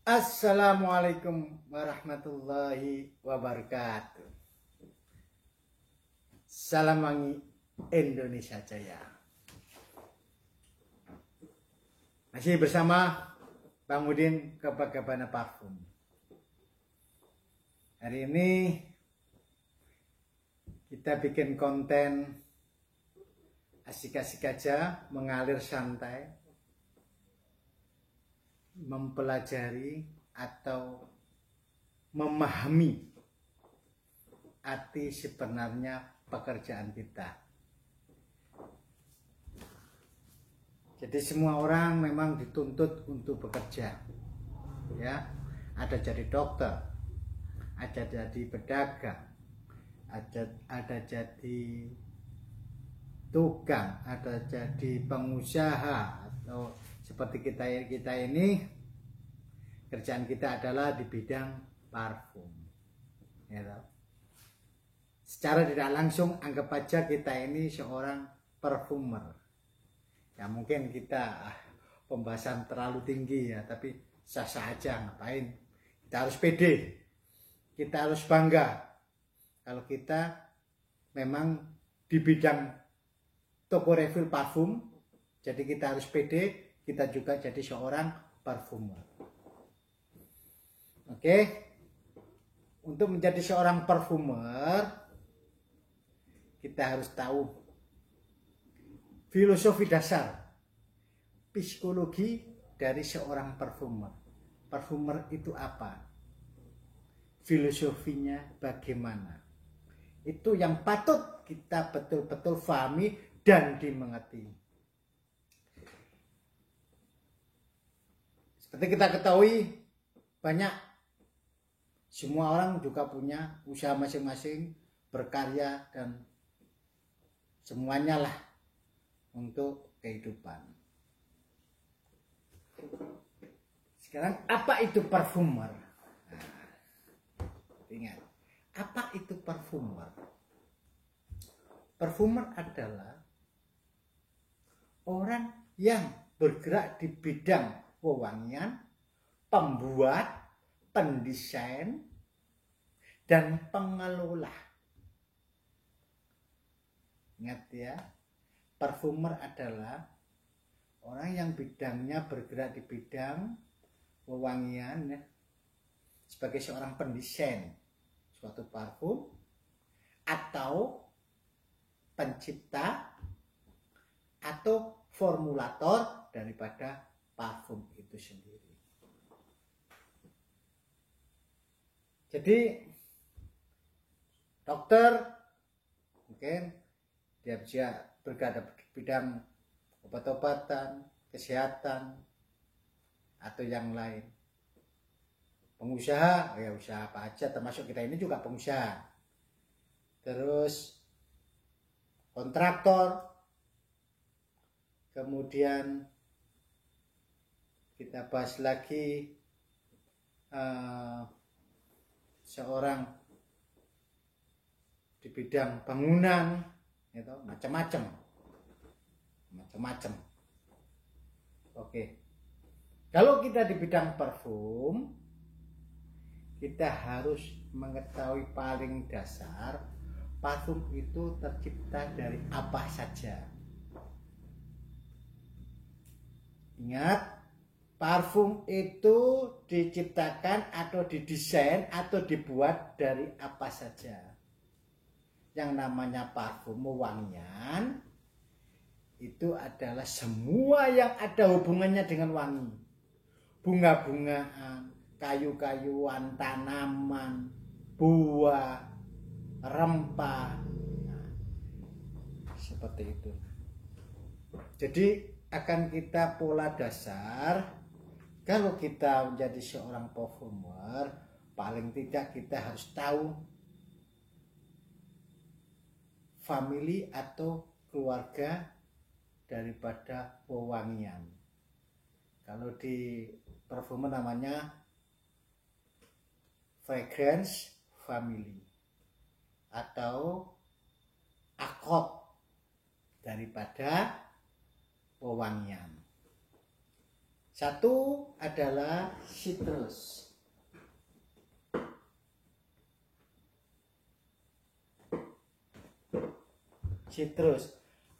Assalamualaikum warahmatullahi wabarakatuh. Salam wangi Indonesia Jaya. Masih bersama Bang Udin Copacabana Parfum. Hari ini kita bikin konten asik-asik aja, mengalir santai, mempelajari atau memahami arti sebenarnya pekerjaan kita. Jadi semua orang memang dituntut untuk bekerja, ya. Ada jadi dokter, ada jadi pedagang, ada jadi tukang, ada jadi pengusaha, atau seperti kita ini kerjaan kita adalah di bidang parfum, ya. Secara tidak langsung anggap aja kita ini seorang perfumer. Ya mungkin kita pembahasan terlalu tinggi ya, tapi sah-sah aja, ngapain. Kita harus pede, kita harus bangga kalau kita memang di bidang toko refill parfum. Jadi kita harus pede, kita juga jadi seorang parfumer. Oke. Untuk menjadi seorang parfumer, kita harus tahu filosofi dasar psikologi dari seorang parfumer. Parfumer itu apa? Filosofinya bagaimana? Itu yang patut kita betul-betul pahami dan dimengerti. Seperti kita ketahui, banyak semua orang juga punya usaha masing-masing, berkarya, dan semuanya lah untuk kehidupan. Sekarang apa itu parfumer? Nah, ingat, apa itu parfumer? Parfumer adalah orang yang bergerak di bidang wewangian, pembuat, pendesain, dan pengelola. Ingat ya, parfumer adalah orang yang bidangnya bergerak di bidang wewangian, ya, sebagai seorang pendesain suatu parfum atau pencipta atau formulator daripada parfum itu sendiri. Jadi dokter mungkin dia bisa bergerak di bidang obat-obatan, kesehatan, atau yang lain. Pengusaha, ya usaha apa aja, termasuk kita ini juga pengusaha. Terus kontraktor, kemudian kita bahas lagi seorang di bidang bangunan, gitu, macam-macam. Oke, kalau kita di bidang parfum, kita harus mengetahui paling dasar parfum itu tercipta dari apa saja. Ingat, parfum itu diciptakan atau didesain atau dibuat dari apa saja. Yang namanya parfum wewangian itu adalah semua yang ada hubungannya dengan wangi. Bunga-bungaan, kayu-kayuan, tanaman, buah, rempah. Nah, seperti itu. Jadi akan kita pola dasar, kalau kita menjadi seorang perfumer, paling tidak kita harus tahu family atau keluarga daripada wewangian. Kalau di parfumer namanya fragrance family atau akot daripada wewangian. Satu adalah citrus. Citrus.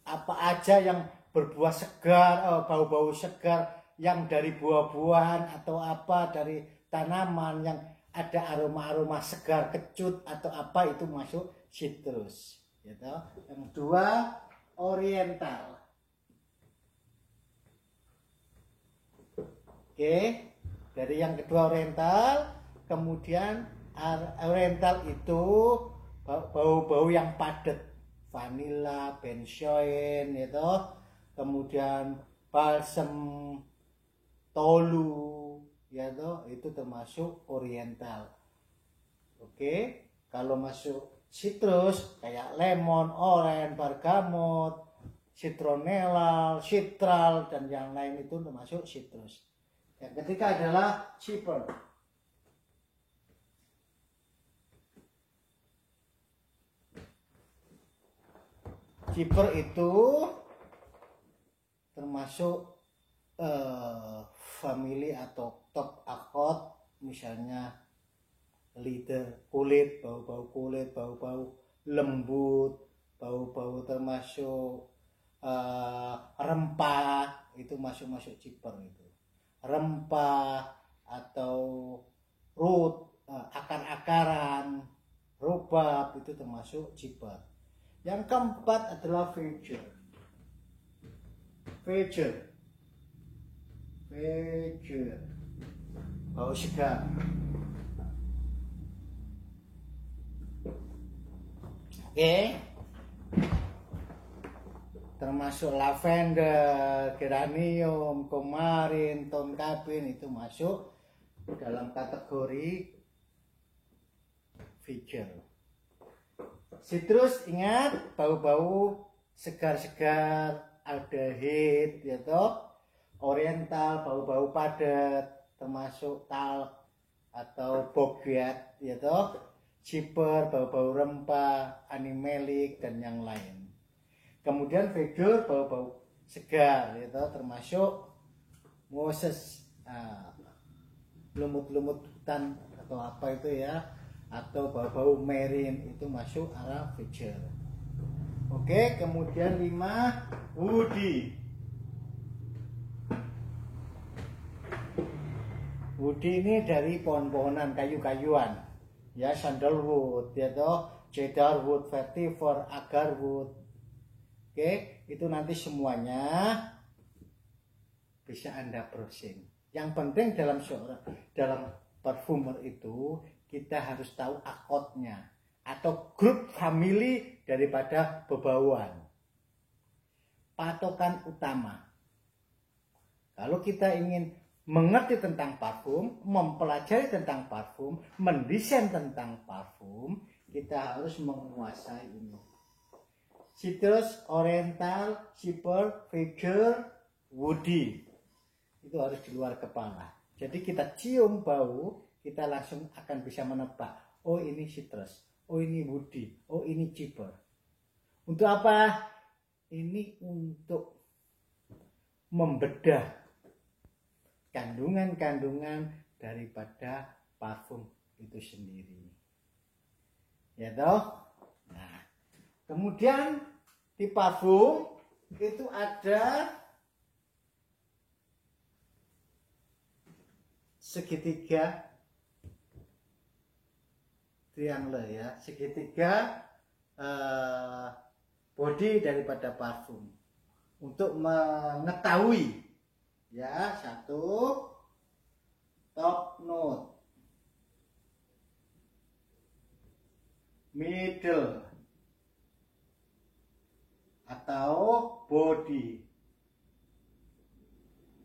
Apa aja yang berbuah segar, bau-bau segar, yang dari buah-buahan atau apa dari tanaman yang ada aroma-aroma segar, kecut atau apa, itu masuk citrus. Gitu. Yang kedua, oriental. Oke, dari yang kedua oriental, kemudian oriental itu bau-bau yang padat, vanilla, benzoin, gitu. Kemudian balsam, tolu, ya toh, itu termasuk oriental. Oke, kalau masuk citrus kayak lemon, orange, bergamot, citronella, citral, dan yang lain itu termasuk citrus. Yang ketiga adalah ciper. Ciper itu termasuk family atau top akot, misalnya lidah, kulit, bau-bau kulit, bau-bau lembut, bau-bau termasuk rempah, itu masuk ciper itu. Rempah atau root, akar-akaran, rubab, itu termasuk ciper. Yang keempat adalah vega. Bau segar. Oke. Termasuk lavender, geranium, kumarin, tonkabin, itu masuk dalam kategori vega. Citrus, ingat, bau-bau segar-segar, aldehid, ya toh. Oriental, bau-bau padat, termasuk talc atau bogat, ya toh. Ciper, bau-bau rempah, animalic, dan yang lain. Kemudian vega, bau-bau segar, ya toh, termasuk moses, lumut-lumut hutan atau apa itu ya, atau bau-bau marine, itu masuk arah vega. Oke, kemudian 5, woody. Woody ini dari pohon-pohonan, kayu-kayuan, ya, sandalwood, ya toh, cedarwood, vetiver, agarwood. Oke, itu nanti semuanya bisa Anda browsing. Yang penting dalam parfumer itu kita harus tahu akotnya atau grup family daripada bebauan. Patokan utama. Kalau kita ingin mengerti tentang parfum, mempelajari tentang parfum, mendesain tentang parfum, kita harus menguasai ini. Citrus, oriental, ciper, vega, woody. Itu harus di luar kepala. Jadi kita cium bau, kita langsung akan bisa menebak, oh ini citrus, oh ini woody, oh ini ciper. Untuk apa? Ini untuk membedah kandungan-kandungan daripada parfum itu sendiri. Ya toh? Nah, kemudian di parfum itu ada segitiga triangle, ya, segitiga body daripada parfum. Untuk mengetahui, ya, satu, top note, middle atau body,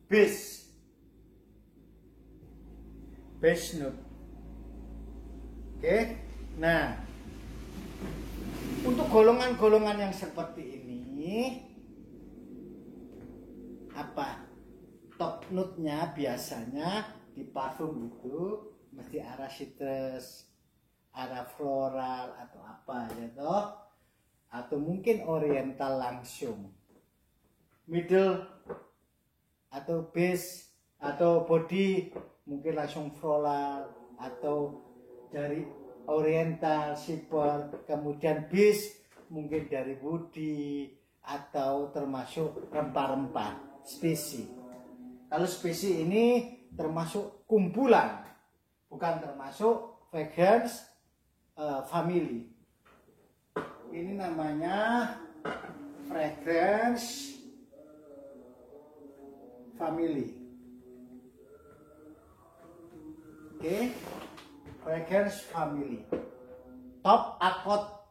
base note. Oke, nah, untuk golongan-golongan yang seperti ini, apa top note-nya biasanya di parfum itu mesti arah citrus, arah floral atau apa, ya toh, atau mungkin oriental langsung. Middle atau base atau body mungkin langsung floral, atau dari oriental, shipper, kemudian base mungkin dari woody, atau termasuk rempah-rempah, spesies. Kalau spesies ini termasuk kumpulan, bukan termasuk fragrance family. Ini namanya fragrance family. Oke, fragrance family. Top akot,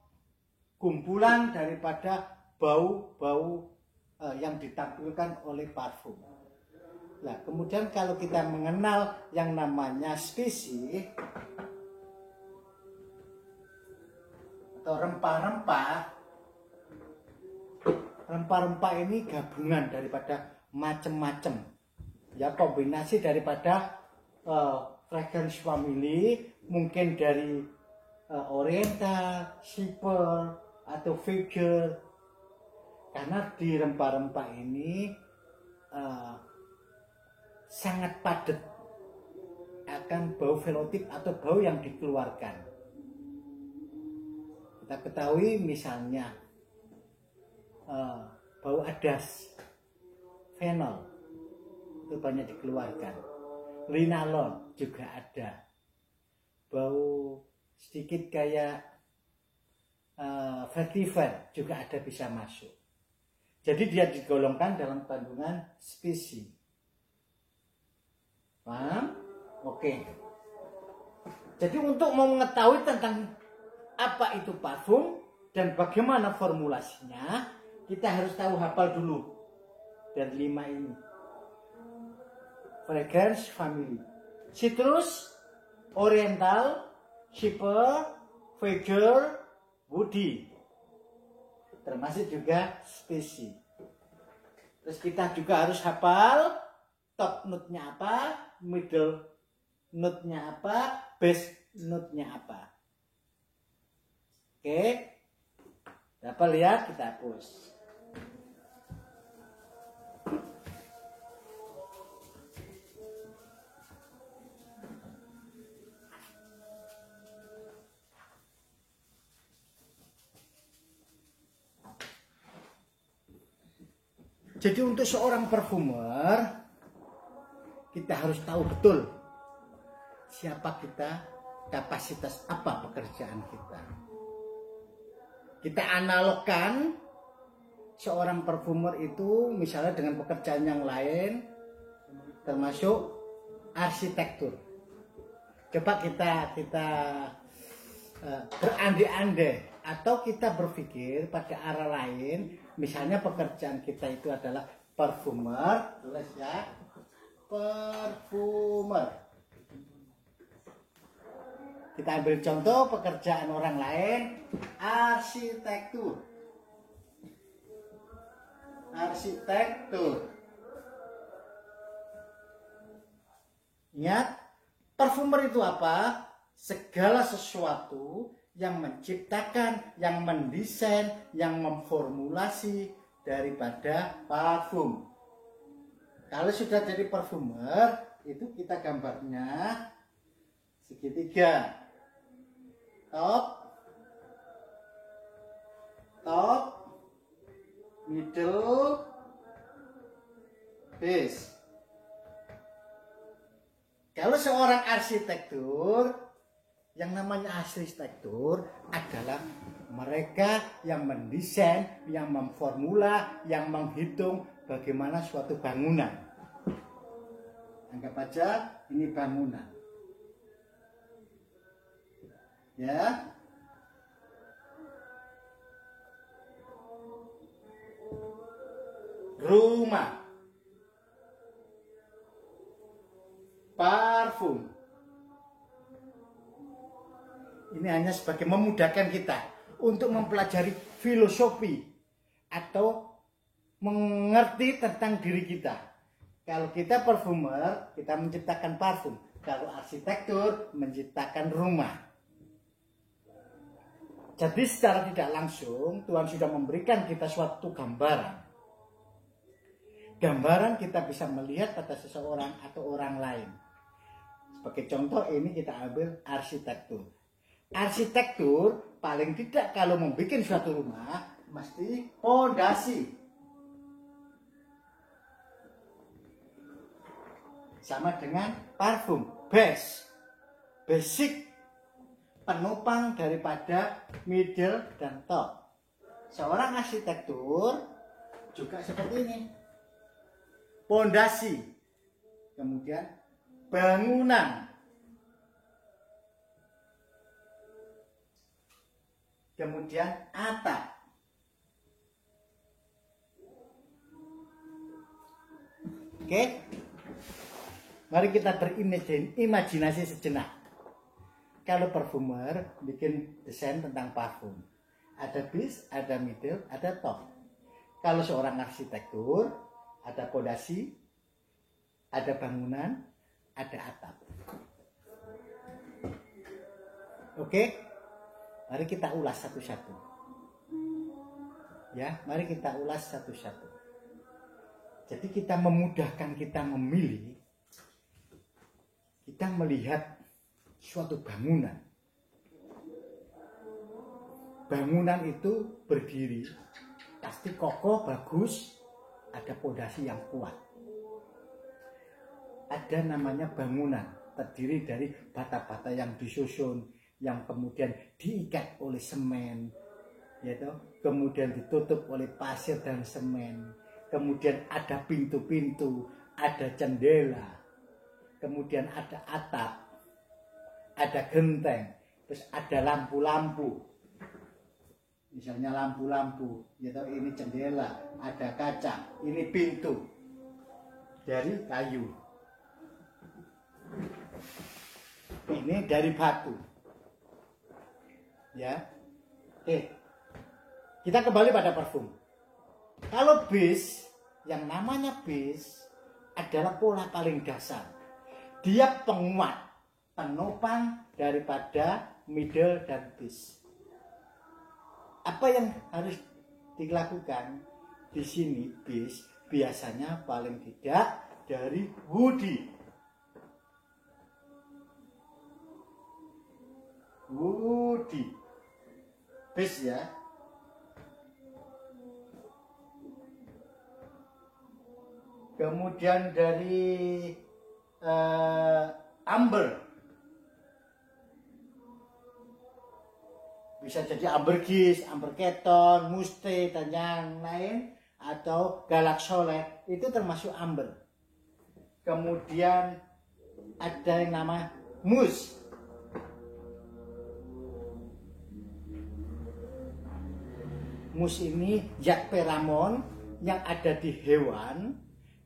kumpulan daripada bau-bau yang ditampilkan oleh parfum. Nah, kemudian kalau kita mengenal yang namanya spesies atau rempah-rempah, rempah-rempah ini gabungan daripada macam-macam, ya, kombinasi daripada fragrance family, mungkin dari oriental, shipper, atau figure. Karena di rempah-rempah ini sangat padat akan bau velotip atau bau yang dikeluarkan. Kita ketahui misalnya bau adas, fenol itu banyak dikeluarkan, linalon juga ada, bau sedikit kayak vetiver juga ada bisa masuk. Jadi dia digolongkan dalam kandungan spesies. Paham? Oke. Jadi untuk mau mengetahui tentang apa itu parfum dan bagaimana formulasinya, kita harus tahu, hafal dulu dari 5 ini. Fragrance family: citrus, oriental, shipper, figure, woody. Termasuk juga spesies. Terus kita juga harus hafal top note-nya apa, middle note-nya apa, base note-nya apa. Oke. Dapat lihat, kita hapus. Jadi untuk seorang parfumer, kita harus tahu betul siapa kita, kapasitas apa pekerjaan kita. Kita analogkan seorang parfumer itu misalnya dengan pekerjaan yang lain, termasuk arsitektur. Coba kita berandai-andai atau kita berpikir pada arah lain, misalnya pekerjaan kita itu adalah parfumer, tulis ya, parfumer. Kita ambil contoh pekerjaan orang lain, arsitektur. Arsitektur. Ingat, parfumer itu apa? Segala sesuatu yang menciptakan, yang mendesain, yang memformulasi daripada parfum. Kalau sudah jadi parfumer, itu kita gambarnya segitiga. Top, middle, base. Kalau seorang arsitektur, yang namanya arsitektur adalah mereka yang mendesain, yang memformula, yang menghitung bagaimana suatu bangunan. Anggap aja ini bangunan. Ya. Rumah. Parfum. Ini hanya sebagai memudahkan kita untuk mempelajari filosofi atau mengerti tentang diri kita. Kalau kita parfumer, kita menciptakan parfum. Kalau arsitektur, menciptakan rumah. Jadi secara tidak langsung Tuhan sudah memberikan kita suatu gambaran. gambaran kita bisa melihat pada seseorang atau orang lain. Sebagai contoh ini kita ambil arsitektur. Arsitektur paling tidak kalau membuat suatu rumah mesti pondasi. Sama dengan parfum, basic, penopang daripada middle dan top. Seorang arsitektur juga seperti ini. Pondasi, kemudian bangunan, kemudian atap. Oke, mari kita berimajinasi sejenak. Kalau perfumer bikin desain tentang parfum, ada base, ada middle, ada top. Kalau seorang arsitektur, ada pondasi, ada bangunan, ada atap. Oke, mari kita ulas satu-satu. Ya, mari kita ulas satu-satu. Jadi kita memudahkan kita memilih, kita melihat suatu bangunan. Bangunan itu berdiri, pasti kokoh, bagus, ada pondasi yang kuat. Ada namanya bangunan, terdiri dari bata-bata yang disusun, yang kemudian diikat oleh semen, yaitu kemudian ditutup oleh pasir dan semen. Kemudian ada pintu-pintu, ada jendela, kemudian ada atap, ada genteng, terus ada lampu-lampu. Misalnya lampu-lampu, yaitu ini jendela, ada kaca, ini pintu dari kayu, ini dari batu. Ya, oke. Kita kembali pada parfum. Kalau base, yang namanya base adalah pola paling dasar. Dia penguat, penopang daripada middle dan base. Apa yang harus dilakukan di sini? Base biasanya paling tidak dari woody, base ya. Kemudian dari amber, bisa jadi ambergris, amber keton, muste dan yang lain, atau galaxolite, itu termasuk amber. Kemudian ada yang nama mus. Mus ini zat feromon yang ada di hewan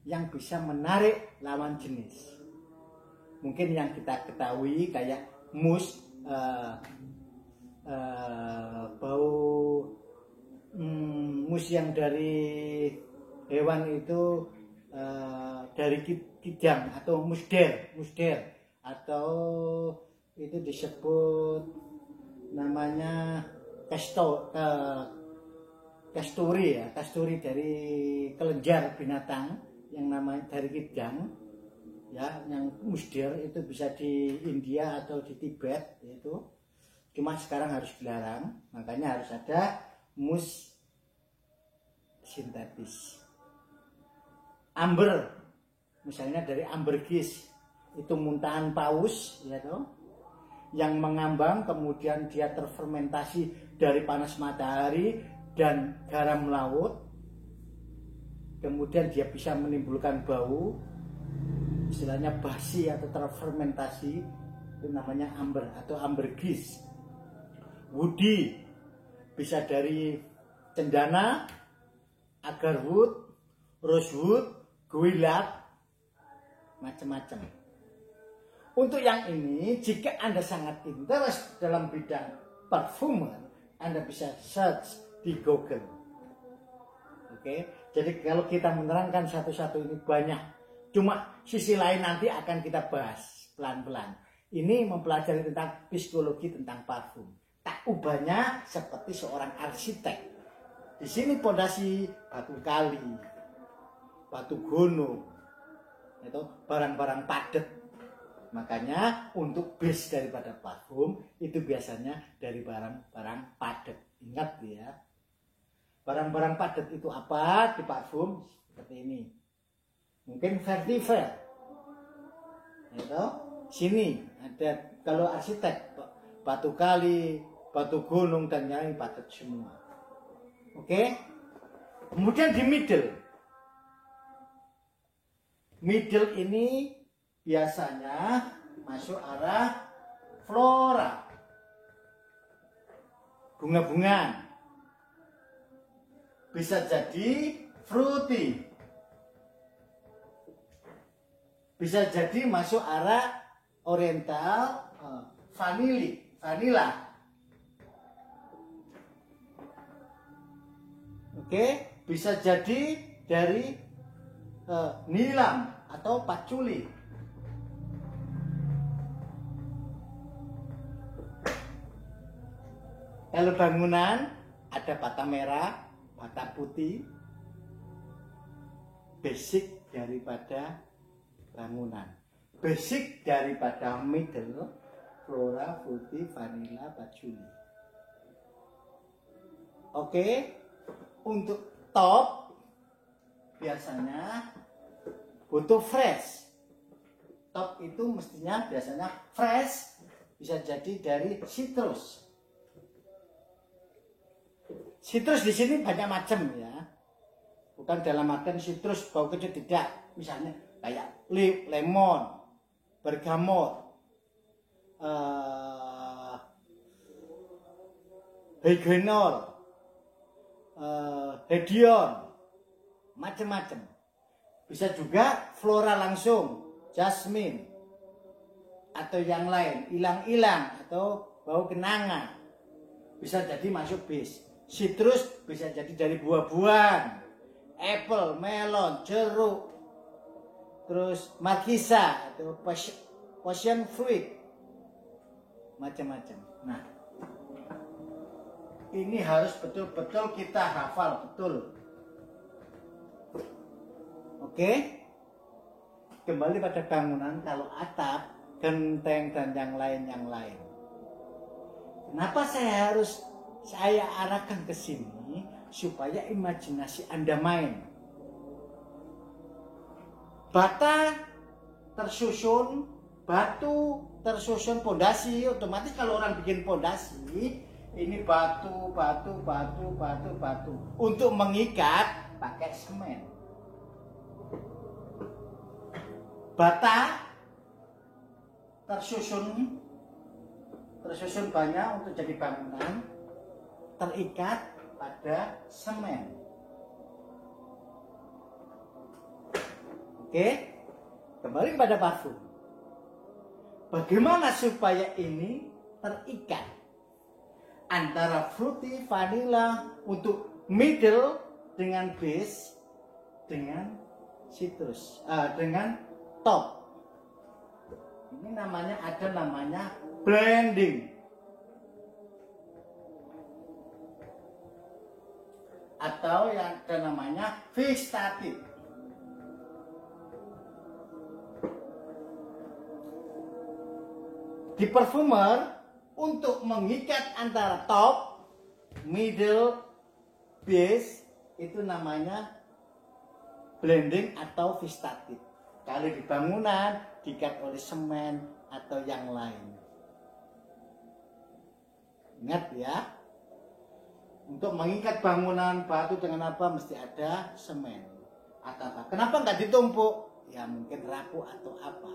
yang bisa menarik lawan jenis. Mungkin yang kita ketahui kayak mus, bau mus yang dari hewan itu dari kijang atau musder, atau itu disebut namanya kasturi ya, kasturi dari kelenjar binatang yang namanya dari kijang ya, yang musder itu bisa di India atau di Tibet itu. Cuma sekarang harus dilarang, makanya harus ada mus sintetis. Amber, misalnya dari ambergris, itu muntahan paus, ya toh, yang mengambang, kemudian dia terfermentasi dari panas matahari dan garam laut, kemudian dia bisa menimbulkan bau, istilahnya basi atau terfermentasi, itu namanya amber atau ambergris. Woody bisa dari cendana, agarwood, rosewood, guilak, macam-macam. Untuk yang ini, jika Anda sangat interest dalam bidang parfumer, Anda bisa search di Google. Oke, jadi kalau kita menerangkan satu-satu ini banyak. Cuma sisi lain nanti akan kita bahas pelan-pelan. Ini mempelajari tentang psikologi tentang parfum. Tak ubahnya seperti seorang arsitek. Di sini pondasi batu kali. batu gunung, itu barang-barang padat. Makanya untuk base daripada parfum itu biasanya dari barang-barang padat. Ingat ya, barang-barang padat itu apa di parfum? Seperti ini, mungkin vetiver, itu sini ada. Kalau arsitek batu kali, batu gunung dan yang lain padat semua. Oke. Kemudian di middle ini biasanya masuk arah flora, bunga-bungaan, bisa jadi fruity, bisa jadi masuk arah oriental, vanilla. Oke, bisa jadi dari nilam atau patchouli. Kalau bangunan ada bata merah, bata putih, basic daripada bangunan, basic daripada middle, flora, fruity, vanilla, patchouli. Oke, untuk top biasanya butuh fresh. Top itu mestinya biasanya fresh, bisa jadi dari citrus. Citrus di sini banyak macam ya, bukan dalam artian citrus bau kecut, tidak. Misalnya kayak lemon, bergamot, hydrogenol, hedion, macam-macam. Bisa juga flora langsung, jasmine atau yang lain, ilang-ilang atau bau kenanga, bisa jadi masuk base. Citrus bisa jadi dari buah-buahan, apple, melon, jeruk, terus markisa atau passion fruit, macam-macam. Nah, ini harus betul-betul kita hafal betul. Oke, kembali pada bangunan. Kalau atap, genteng dan yang lain. Kenapa saya arahkan ke sini supaya imajinasi Anda main. Bata tersusun, batu tersusun pondasi. Otomatis kalau orang bikin pondasi, ini batu. Untuk mengikat pakai semen. Bata tersusun banyak untuk jadi bangunan, terikat pada semen. Oke, kembali kepada parfum. Bagaimana supaya ini terikat antara fruity, vanilla untuk middle dengan base dengan citrus, dengan top. Ini ada namanya blending. Atau yang ada namanya vegetatif. Di perfumer, untuk mengikat antara top, middle, base, itu namanya blending atau vegetatif. Kalau di bangunan diikat oleh semen atau yang lain. Ingat ya, untuk mengikat bangunan batu dengan apa mesti ada semen atau apa. Kenapa nggak ditumpuk? Ya mungkin rapuh atau apa.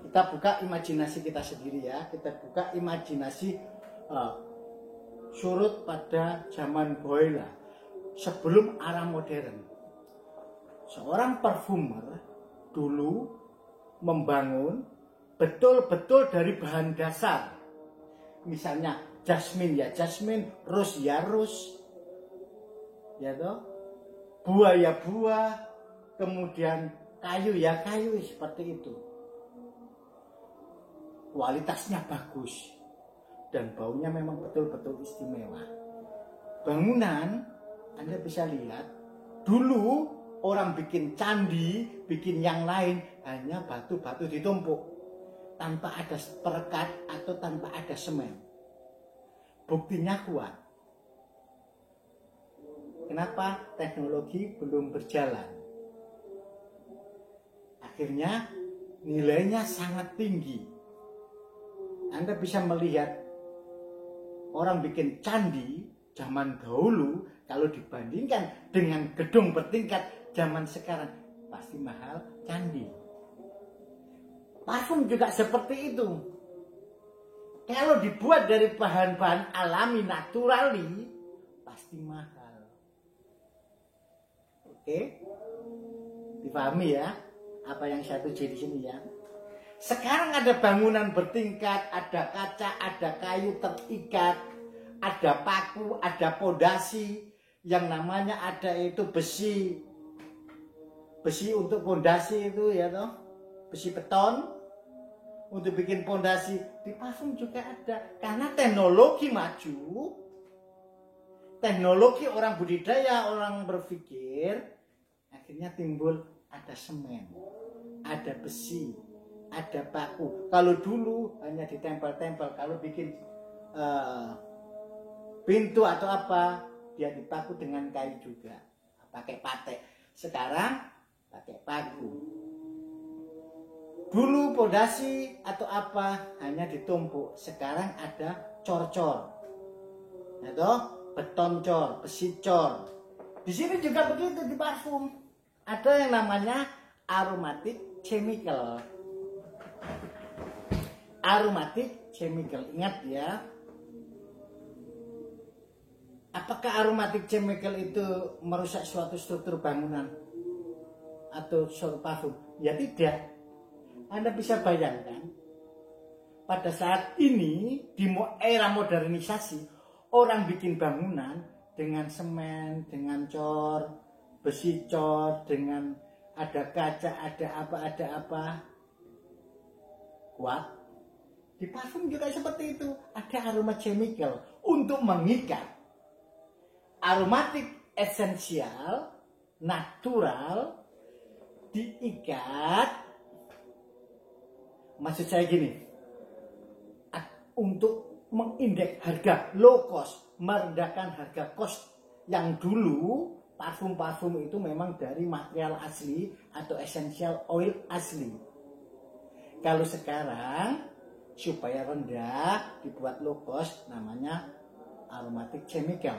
Kita buka imajinasi kita sendiri ya. Kita buka imajinasi surut pada zaman boila sebelum era modern. Seorang parfumer dulu membangun betul-betul dari bahan dasar. Misalnya jasmine ya jasmine, rose ya rose, ya toh, buah ya buah, kemudian kayu ya kayu, seperti itu. Kualitasnya bagus dan baunya memang betul-betul istimewa. Bangunan Anda bisa lihat dulu orang bikin candi, bikin yang lain hanya batu-batu ditumpuk tanpa ada perekat atau tanpa ada semen. Buktinya kuat. Kenapa? Teknologi belum berjalan. Akhirnya nilainya sangat tinggi. Anda bisa melihat orang bikin candi zaman dahulu kalau dibandingkan dengan gedung bertingkat zaman sekarang pasti mahal candi. Parfum juga seperti itu. Kalau dibuat dari bahan-bahan alami, naturali, pasti mahal. Oke? Dipahami ya apa yang saya tuju di sini ya. Sekarang ada bangunan bertingkat, ada kaca, ada kayu terikat, ada paku, ada pondasi, yang namanya ada itu besi. Besi untuk pondasi itu ya toh. Besi beton untuk bikin pondasi. Di parfum juga ada. Karena teknologi maju. Teknologi orang budidaya, orang berpikir, akhirnya timbul ada semen, ada besi, ada paku. Kalau dulu hanya ditempel-tempel, kalau bikin pintu atau apa, dia dipaku dengan kayu juga, pakai patek. Sekarang pakai paku. Dulu pondasi atau apa hanya ditumpuk. Sekarang ada cor-cor, atau beton cor, besi cor. Di sini juga begitu di parfum. Ada yang namanya aromatic chemical. Aromatic chemical, ingat ya. Apakah aromatic chemical itu merusak suatu struktur bangunan atau suatu parfum? Ya tidak. Anda bisa bayangkan pada saat ini di era modernisasi, orang bikin bangunan dengan semen, dengan cor, besi cor, dengan ada kaca, ada apa, kuat. Di parfum juga seperti itu, ada aroma chemical untuk mengikat. Aromatik esensial, natural, diikat. Maksud saya gini, untuk mengindeks harga low cost, merendahkan harga cost. Yang dulu parfum-parfum itu memang dari material asli atau essential oil asli. Kalau sekarang supaya rendah dibuat low cost, namanya aromatic chemical.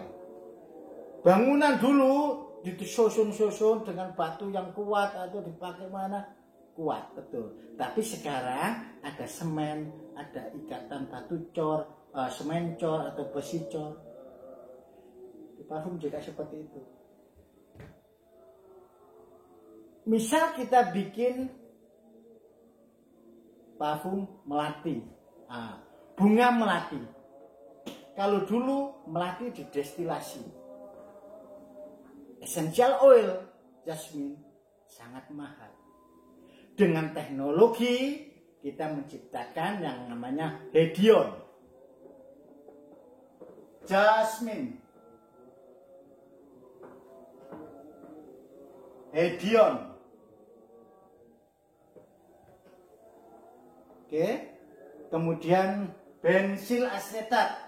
Bangunan dulu disusun-susun dengan batu yang kuat atau dipakai mana kuat, betul. Tapi sekarang ada semen, ada ikatan batu cor, semen cor atau besi cor. Di parfum juga seperti itu. Misal kita bikin parfum melati, bunga melati. Kalau dulu melati didestilasi, essential oil jasmine sangat mahal. Dengan teknologi kita menciptakan yang namanya hedion, jasmine, hedion. Oke, kemudian bensil asetat,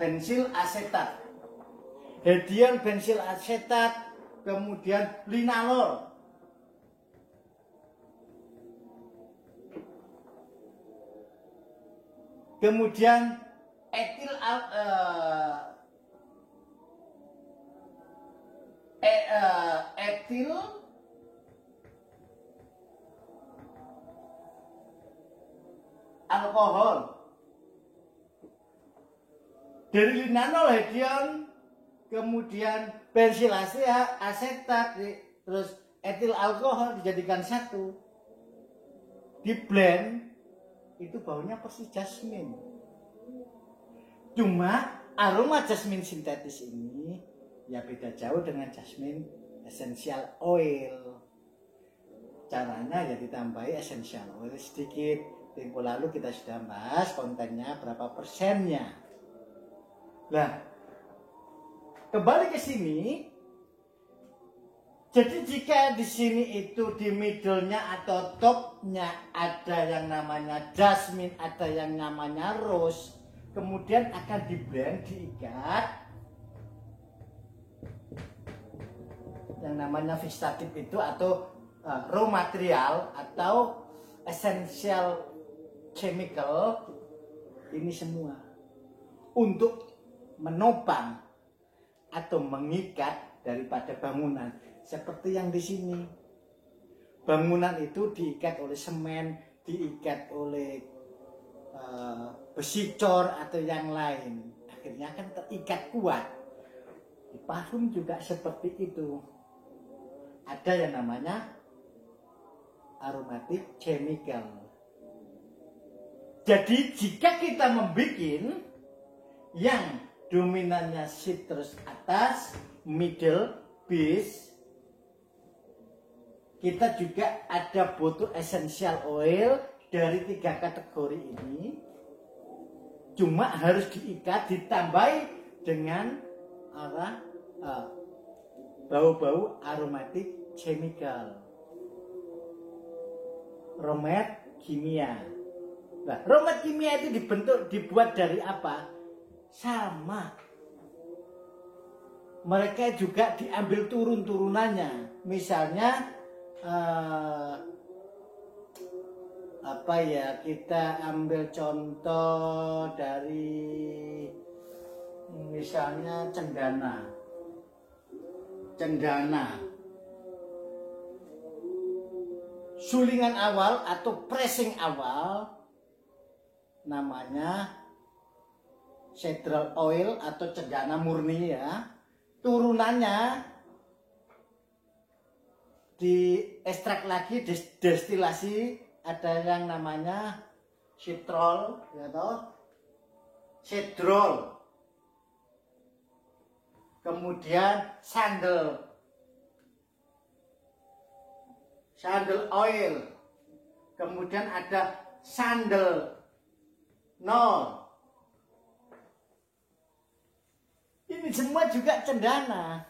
bensil asetat, hedion bensil asetat. Kemudian linalol, kemudian etil alkohol. Dari linalol, hedion, kemudian bensil asetat, terus etil alkohol dijadikan satu, di blend, itu baunya persis jasmine. Cuma aroma jasmine sintetis ini ya beda jauh dengan jasmine essential oil. Caranya ya ditambahi essential oil sedikit. Tempo lalu kita sudah bahas kontennya berapa persennya. Nah, kembali ke sini. Jadi jika di sini itu di middle-nya atau top-nya ada yang namanya jasmine, ada yang namanya rose, kemudian akan di-blend, diikat. Yang namanya vegetatif itu atau raw material atau essential chemical, ini semua untuk menopang atau mengikat daripada bangunan. Seperti yang di sini, bangunan itu diikat oleh semen, diikat oleh besi cor atau yang lain, akhirnya kan terikat kuat. Di parfum juga seperti itu, ada yang namanya aromatic chemical. Jadi jika kita membuat yang dominannya citrus atas, middle, base, kita juga ada butuh essential oil dari 3 kategori ini. Cuma harus diikat, ditambahi dengan bau-bau aromatic chemical, aromat kimia. Nah, aromat kimia itu dibuat dari apa? Sama. Mereka juga diambil turun-turunannya. Misalnya kita ambil contoh dari misalnya cendana. Sulingan awal atau pressing awal namanya cedral oil atau cendana murni ya. Turunannya diekstrak lagi, destilasi, ada yang namanya citrol, ya toh, cedrol, kemudian sandal oil, kemudian ada sandal nol. Ini semua juga cendana,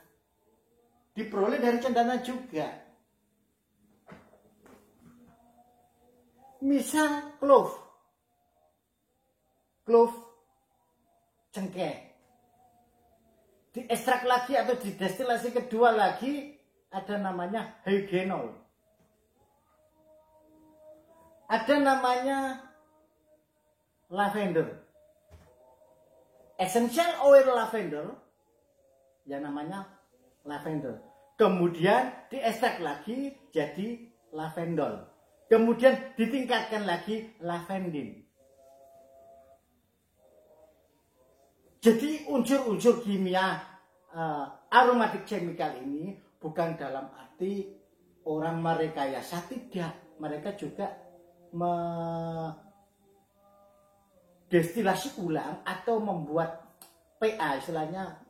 diperoleh dari cendana juga. Misal clove cengkeh, diekstrak lagi atau didestilasi kedua lagi, ada namanya eugenol, ada namanya lavender, essential oil lavender, yang namanya lavender, kemudian diekstrak lagi jadi lavendol, kemudian ditingkatkan lagi lavendin. Jadi unsur-unsur kimia aromatic chemical ini bukan dalam arti orang merekayasa, tidak. Mereka juga destilasi ulang atau membuat PA, istilahnya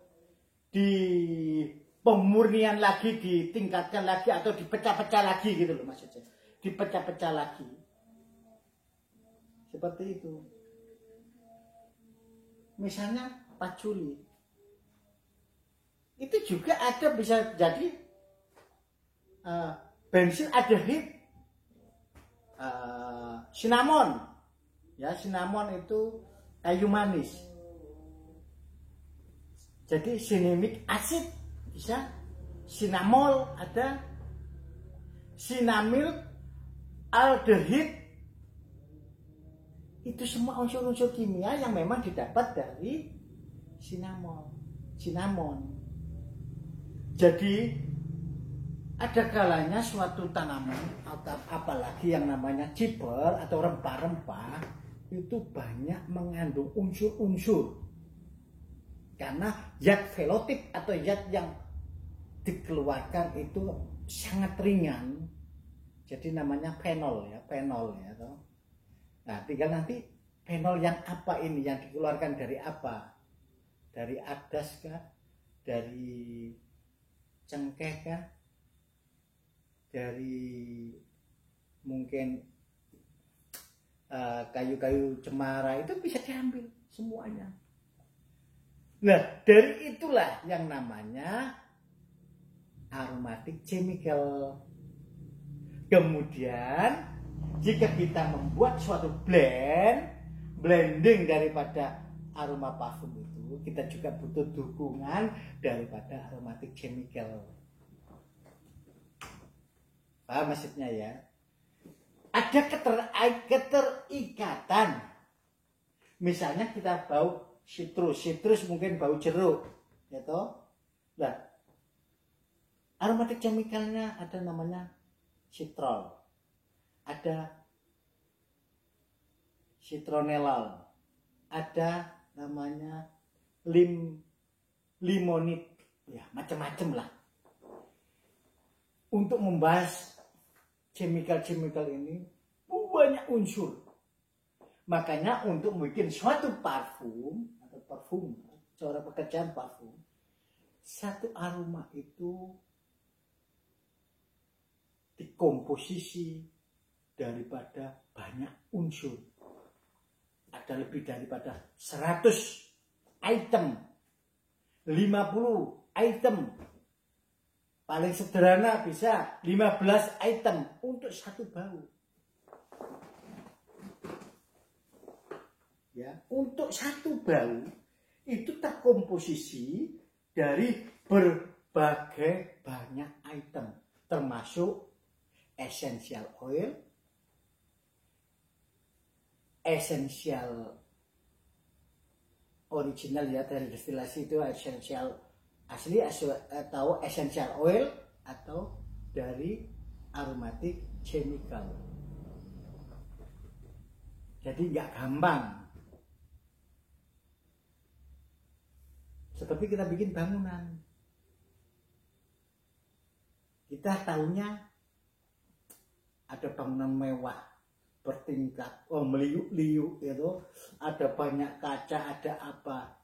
di pemurnian lagi, ditingkatkan lagi atau dipecah-pecah lagi gitu loh maksudnya. Dipecah-pecah lagi. Seperti itu. Misalnya patchouli. Itu juga ada, bisa jadi bensil adhid, cinnamon. Ya, cinnamon itu kayu manis. Jadi cinnamic acid bisa, cinnamol ada, cinnamyl aldehyde. Itu semua unsur-unsur kimia yang memang didapat dari cinnamon. Jadi ada kalanya suatu tanaman atau apalagi yang namanya ciper atau rempah-rempah itu banyak mengandung unsur-unsur, karena zat velotip atau zat yang dikeluarkan itu sangat ringan. Jadi namanya fenol ya toh. Nah, tinggal nanti fenol yang apa ini, yang dikeluarkan dari apa? Dari adas kah? Dari cengkeh kah? Dari mungkin kayu-kayu cemara, itu bisa diambil semuanya. Nah, dari itulah yang namanya aromatic chemical. Kemudian jika kita membuat suatu blending daripada aroma parfum itu, kita juga butuh dukungan daripada aromatic chemical. Paham maksudnya ya? Ada keterikatan. Misalnya kita bau citrus mungkin bau jeruk, ya toh. Nah, aromatic chemicalnya ada namanya citrol, ada citronellal, ada namanya limonit, ya macam-macam lah. Untuk membahas chemical ini banyak unsur. Makanya untuk bikin suatu parfum atau parfum, cara pekerjaan parfum, satu aroma itu dikomposisi daripada banyak unsur. Ada lebih daripada 100 item, 50 item. Paling sederhana bisa 15 item untuk satu bau. Ya, untuk satu bau itu terkomposisi dari berbagai banyak item, termasuk essential oil, essential original ya dari destilasi itu essential asli atau essential oil atau dari aromatic chemical. Jadi nggak gampang. Seperti kita bikin bangunan. Kita tahunya ada bangunan mewah bertingkat, meliuk-liuk gitu, ada banyak kaca, ada apa.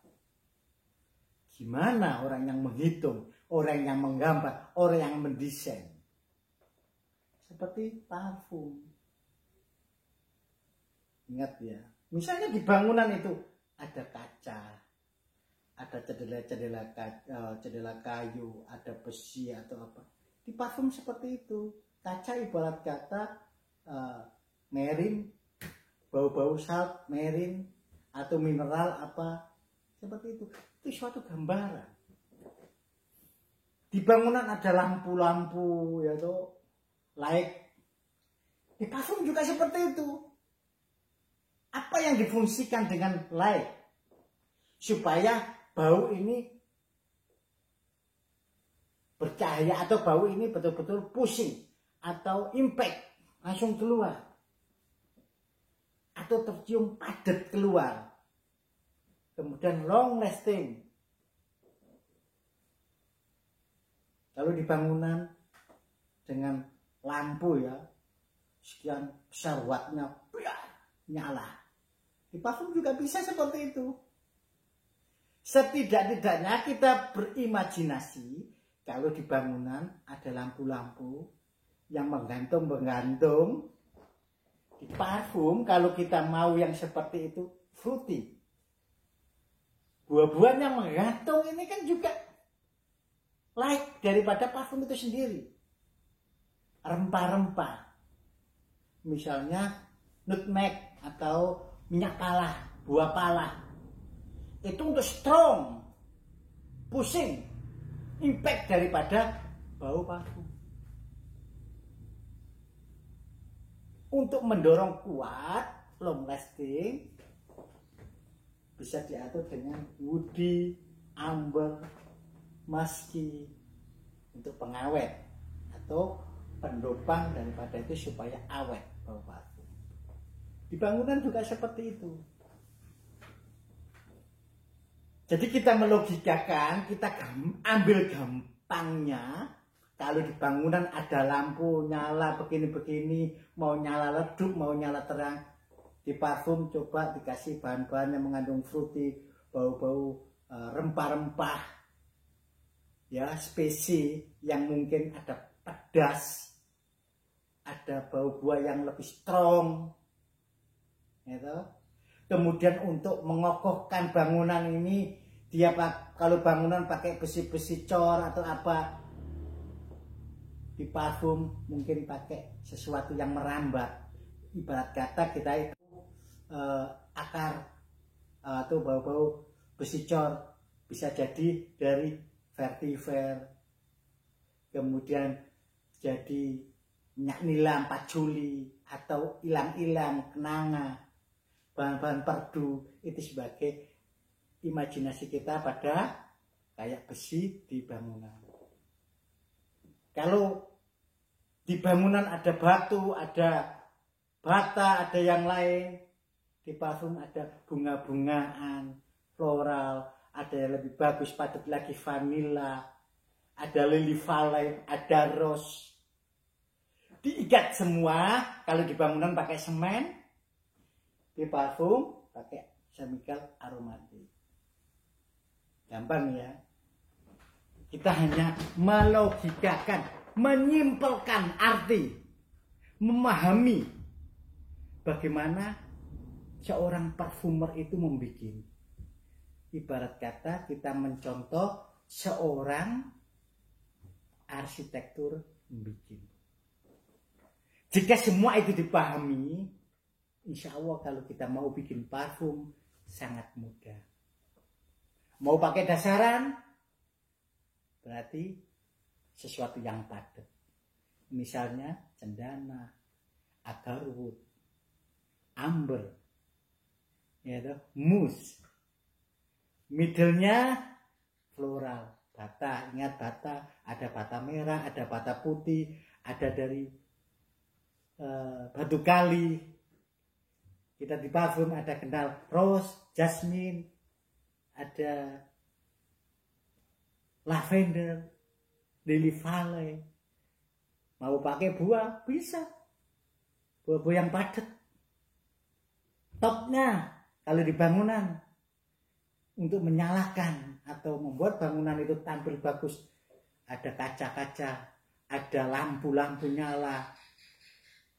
Gimana orang yang menghitung, orang yang menggambar, orang yang mendesain? Seperti parfum. Ingat ya, misalnya di bangunan itu ada kaca, ada cedera kayu, ada besi atau apa. Di parfum seperti itu. Kaca ibarat kata merin, bau-bau salt, merin atau mineral apa seperti itu. Itu suatu gambaran. Di bangunan ada lampu-lampu, ya toh, light. Di parfum juga seperti itu. Apa yang difungsikan dengan light supaya bau ini bercahaya atau bau ini betul-betul pusing atau impact langsung keluar atau tercium padat keluar, kemudian long lasting. Kalau di bangunan dengan lampu ya sekian besar wattnya nyala, di parfum juga bisa seperti itu. Setidak-tidaknya kita berimajinasi kalau di bangunan ada lampu-lampu yang menggantung. Di parfum kalau kita mau yang seperti itu fruity, buah-buahan yang menggantung ini kan juga light daripada parfum itu sendiri. Rempah-rempah, misalnya nutmeg atau minyak pala, buah pala, itu untuk strong, pusing, impact daripada bau parfum. Untuk mendorong kuat, long lasting, bisa diatur dengan woody, amber, musky untuk pengawet atau pendopang daripada itu supaya awet bau parfum. Di bangunan juga seperti itu. Jadi kita melogikakan, kita ambil gampangnya. Kalau di bangunan ada lampu nyala begini-begini, mau nyala redup, mau nyala terang. Di parfum coba dikasih bahan-bahan yang mengandung fruity, bau-bau rempah-rempah, ya spesi yang mungkin ada pedas, ada bau buah yang lebih strong, gitu. Kemudian untuk mengokohkan bangunan ini Dia kalau bangunan pakai besi-besi cor atau apa, di parfum mungkin pakai sesuatu yang merambat. Ibarat kata kita itu akar atau bau-bau besi cor bisa jadi dari vetiver, kemudian jadi minyak nila 4 Juli atau ilang-ilang, kenanga, bahan-bahan perdu. Itu sebagai imajinasi kita pada kayak besi di bangunan. Kalau di bangunan ada batu, ada bata, ada yang lain, di parfum ada bunga-bungaan, floral, ada yang lebih bagus padat lagi vanilla, ada lily valley, ada rose. Diikat semua. Kalau di bangunan pakai semen, di parfum pakai chemical aromatik. Gampang ya. Kita hanya melogikakan, menyimpulkan arti, memahami bagaimana seorang parfumer itu membuat. Ibarat kata kita mencontoh seorang arsitektur membuat. Jika semua itu dipahami, insya Allah kalau kita mau bikin parfum sangat mudah. Mau pakai dasaran, berarti sesuatu yang padat. Misalnya cendana, agarwood, amber, ya toh, mus. Middle-nya floral, bata. Ingat bata, ada bata merah, ada bata putih, ada dari batu kali. Kita di parfum ada kenal rose, jasmine, ada lavender, lily valley. Mau pakai buah bisa, buah-buah yang padat. Topnya kalau di bangunan untuk menyalakan atau membuat bangunan itu tampil bagus, ada kaca-kaca, ada lampu-lampu nyala,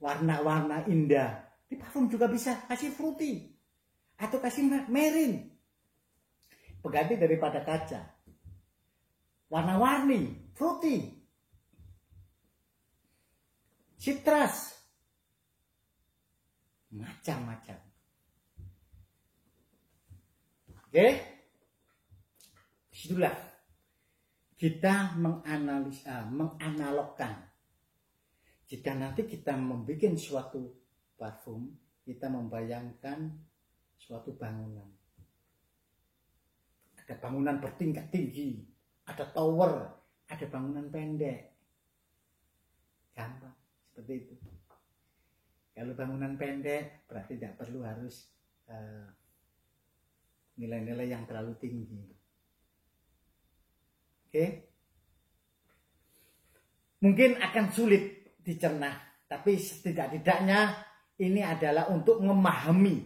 warna-warna indah. Di parfum juga bisa kasih fruity atau kasih marine, pengganti daripada kaca. Warna-warni, fruity, citrus, macam-macam. Oke, disitulah kita menganalogkan. Jika nanti kita membuat suatu parfum, kita membayangkan suatu bangunan. Ada bangunan bertingkat tinggi, ada tower, ada bangunan pendek. Gampang, seperti itu. Kalau bangunan pendek, berarti tidak perlu harus nilai-nilai yang terlalu tinggi. Oke? Mungkin akan sulit dicerna, tapi setidak-tidaknya ini adalah untuk memahami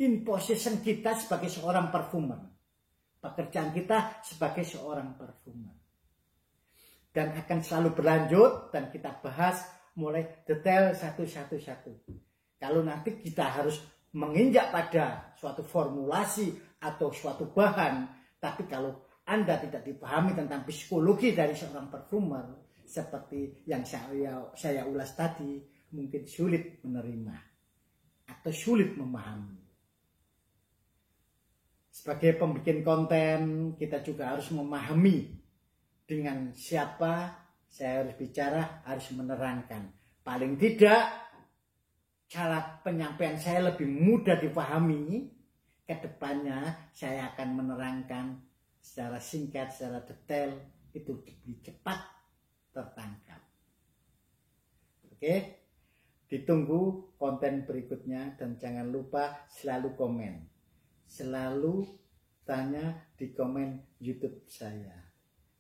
in position kita sebagai seorang parfumer, pekerjaan kita sebagai seorang parfumer, dan akan selalu berlanjut dan kita bahas mulai detail satu. Kalau nanti kita harus menginjak pada suatu formulasi atau suatu bahan, tapi kalau Anda tidak dipahami tentang psikologi dari seorang parfumer, seperti yang saya ulas tadi, mungkin sulit menerima atau sulit memahami. Sebagai pembikin konten, kita juga harus memahami dengan siapa saya harus bicara, harus menerangkan. Paling tidak, cara penyampaian saya lebih mudah dipahami. Kedepannya saya akan menerangkan secara singkat, secara detail, itu lebih cepat tertangkap. Oke, ditunggu konten berikutnya dan jangan lupa selalu komen, selalu tanya di komen YouTube saya.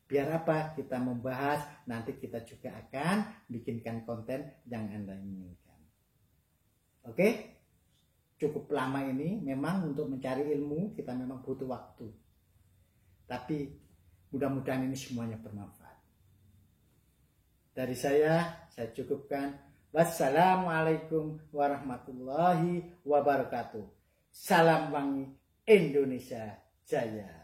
Biar apa? Kita membahas, nanti kita juga akan bikinkan konten yang Anda inginkan. Oke, cukup lama ini memang untuk mencari ilmu kita memang butuh waktu, tapi mudah-mudahan ini semuanya bermanfaat. Dari saya cukupkan. Wassalamualaikum warahmatullahi wabarakatuh. Salam wangi Indonesia Jaya.